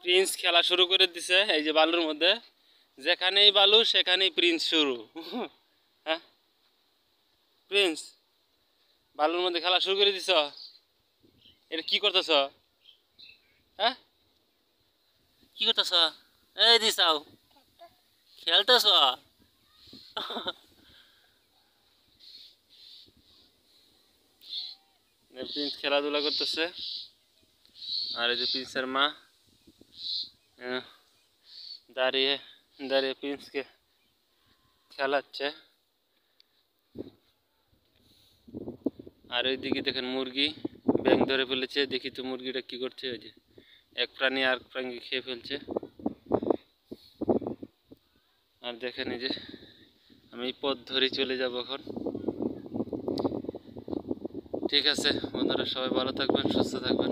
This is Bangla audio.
প্রিন্স খেলা শুরু করে দিছে এই যে বালুর মধ্যে। যেখানেই বালু সেখানেই প্রিন্স শুরু। হ্যাঁ প্রিন্স, বালুর মধ্যে খেলা শুরু করে দিছ। এটা কি করতেছ? হ্যাঁ কি করতেছ? এই দিছাও খেলতেছ। প্রিন্স খেলাধুলা করতেছে আর এই যে প্রিন্সের মা দাঁড়িয়ে দাঁড়িয়ে প্রিন্সকে খেলাচ্ছে। আর ওইদিকে দেখেন মুরগি ব্যাং ধরে ফেলেছে। দেখি তো মুরগিটা কি করছে। ওই যে এক প্রাণী আর প্রাণীকে খেয়ে ফেলছে। আর দেখেন এই যে আমি এই পথ ধরে চলে যাব এখন। ঠিক আছে বন্ধুরা, সবাই ভালো থাকবেন, সুস্থ থাকবেন।